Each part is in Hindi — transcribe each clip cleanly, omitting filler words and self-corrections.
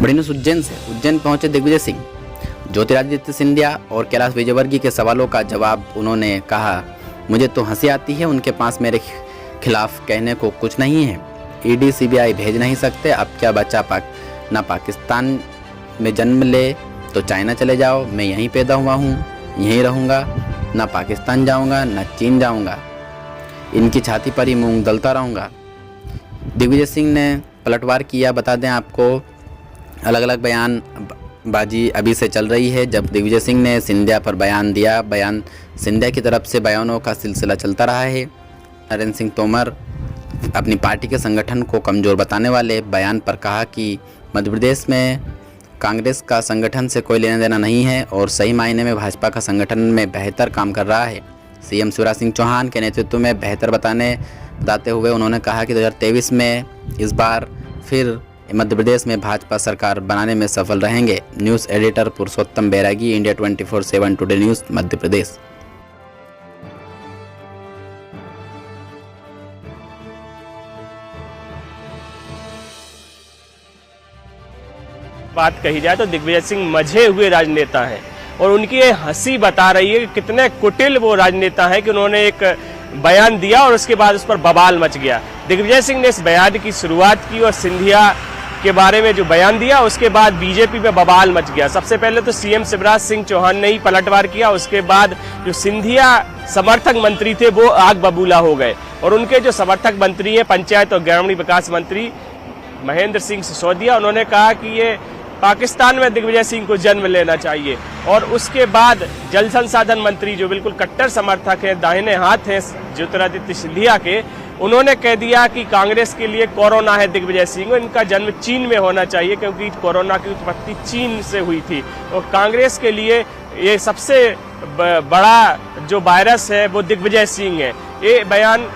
बड़ी न्यूज़ उज्जैन से। उज्जैन पहुंचे दिग्विजय सिंह। ज्योतिरादित्य सिंधिया और कैलाश विजयवर्गीय के सवालों का जवाब उन्होंने कहा, मुझे तो हंसी आती है, उनके पास मेरे खिलाफ कहने को कुछ नहीं है। ईडी सीबीआई भेज नहीं सकते। अब क्या बचा ना पाकिस्तान में जन्म ले तो चाइना चले जाओ। मैं यहीं पैदा हुआ हूँ, यहीं रहूँगा, ना पाकिस्तान जाऊँगा ना चीन जाऊँगा। इनकी छाती पर ही मूंग दलता रहूँगा। दिग्विजय सिंह ने पलटवार किया। बता दें आपको, अलग अलग बयानबाजी अभी से चल रही है। जब दिग्विजय सिंह ने सिंधिया पर बयान दिया, बयान सिंधिया की तरफ से बयानों का सिलसिला चलता रहा है। नरेंद्र सिंह तोमर अपनी पार्टी के संगठन को कमज़ोर बताने वाले बयान पर कहा कि मध्य प्रदेश में कांग्रेस का संगठन से कोई लेना देना नहीं है और सही मायने में भाजपा का संगठन में बेहतर काम कर रहा है। सीएम शिवराज सिंह चौहान के नेतृत्व में बेहतर बताते हुए उन्होंने कहा कि 2023 में इस बार फिर मध्य प्रदेश में भाजपा सरकार बनाने में सफल रहेंगे। न्यूज़ एडिटर पुरुषोत्तम बैरागी, India 24/7 today news, Madhya Pradesh. बात कही जाए तो दिग्विजय सिंह मजे हुए राजनेता हैं और उनकी हंसी बता रही है कि कितने कुटिल वो राजनेता हैं कि उन्होंने एक बयान दिया और उसके बाद उस पर बवाल मच गया। दिग्विजय सिंह ने इस बयान की शुरुआत की और सिंधिया के बारे में जो बयान दिया उसके बाद बीजेपी पे बवाल मच गया। सबसे पहले तो सीएम शिवराज सिंह चौहान ने ही पलटवार किया, उसके बाद जो सिंधिया समर्थक मंत्री थे वो आग बबूला हो गए और उनके जो समर्थक मंत्री हैं, पंचायत और ग्रामीण विकास मंत्री महेंद्र सिंह सिसोदिया, उन्होंने कहा कि ये पाकिस्तान में दिग्विजय सिंह को जन्म लेना चाहिए। और उसके बाद जल संसाधन मंत्री जो बिल्कुल कट्टर समर्थक हैं, दाहिने हाथ हैं ज्योतिरादित्य सिंधिया के, उन्होंने कह दिया कि कांग्रेस के लिए कोरोना है दिग्विजय सिंह, इनका जन्म चीन में होना चाहिए क्योंकि कोरोना की उत्पत्ति चीन से हुई थी और कांग्रेस के लिए ये सबसे बड़ा जो वायरस है वो दिग्विजय सिंह है। ये बयान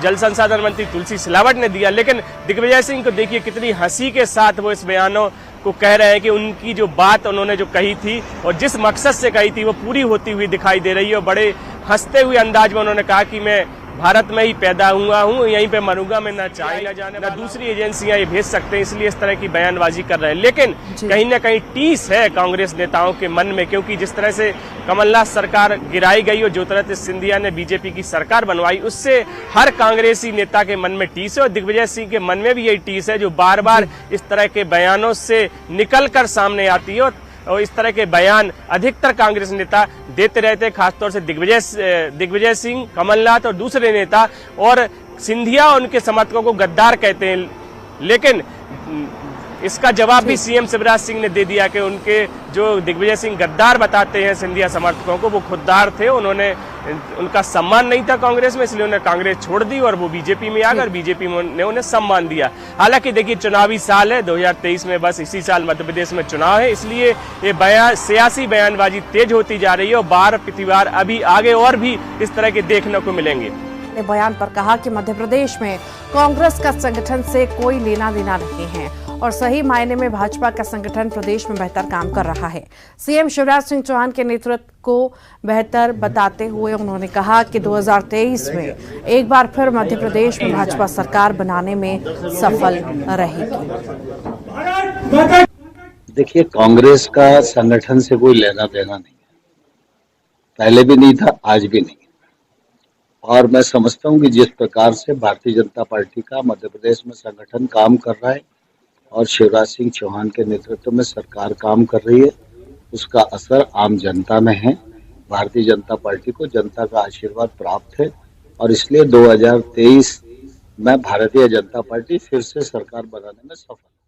जल संसाधन मंत्री तुलसी सिलावट ने दिया। लेकिन दिग्विजय सिंह को देखिए कितनी हंसी के साथ वो इस बयानों को कह रहे हैं कि उनकी जो बात उन्होंने जो कही थी और जिस मकसद से कही थी वो पूरी होती हुई दिखाई दे रही है। और बड़े हंसते हुए अंदाज में उन्होंने कहा कि मैं भारत में ही पैदा हुआ हूँ, यहीं पे मरूंगा, मैं ना चाइना जाने ना दूसरी एजेंसियां ये भेज सकते हैं, इसलिए इस तरह की बयानबाजी कर रहे हैं। लेकिन कहीं ना कहीं टीस है कांग्रेस नेताओं के मन में, क्योंकि जिस तरह से कमलनाथ सरकार गिराई गई और ज्योतिरादित्य सिंधिया ने बीजेपी की सरकार बनवाई, उससे हर कांग्रेसी नेता के मन में टीस है और दिग्विजय सिंह के मन में भी यही टीस है जो बार बार इस तरह के बयानों से निकल कर सामने आती है। और इस तरह के बयान अधिकतर कांग्रेस नेता देते रहते हैं, खासतौर से दिग्विजय सिंह, कमलनाथ और दूसरे नेता। और सिंधिया उनके समर्थकों को गद्दार कहते हैं, लेकिन इसका जवाब भी सीएम शिवराज सिंह ने दे दिया कि उनके जो दिग्विजय सिंह गद्दार बताते हैं सिंधिया समर्थकों को, वो खुददार थे, उनका सम्मान नहीं था कांग्रेस में, इसलिए उन्हें कांग्रेस छोड़ दी और वो बीजेपी में आ गए और बीजेपी ने उन्हें सम्मान दिया। हालांकि देखिए चुनावी साल है 2023 में, बस इसी साल मध्य प्रदेश में चुनाव है, इसलिए ये सियासी बयानबाजी तेज होती जा रही है और बार प्रतिवार अभी आगे और भी इस तरह के देखने को मिलेंगे। बयान पर कहा कि मध्य प्रदेश में कांग्रेस का संगठन से कोई लेना देना नहीं है और सही मायने में भाजपा का संगठन प्रदेश में बेहतर काम कर रहा है। सीएम शिवराज सिंह चौहान के नेतृत्व को बेहतर बताते हुए उन्होंने कहा कि 2023 में एक बार फिर मध्य प्रदेश में भाजपा सरकार बनाने में सफल रहेगी। देखिए, कांग्रेस का संगठन से कोई लेना देना नहीं है, पहले भी नहीं था, आज भी नहीं। और मैं समझता हूं कि जिस प्रकार से भारतीय जनता पार्टी का मध्य प्रदेश में संगठन काम कर रहा है और शिवराज सिंह चौहान के नेतृत्व में सरकार काम कर रही है, उसका असर आम जनता में है। भारतीय जनता पार्टी को जनता का आशीर्वाद प्राप्त है और इसलिए 2023 में भारतीय जनता पार्टी फिर से सरकार बनाने में सफल है।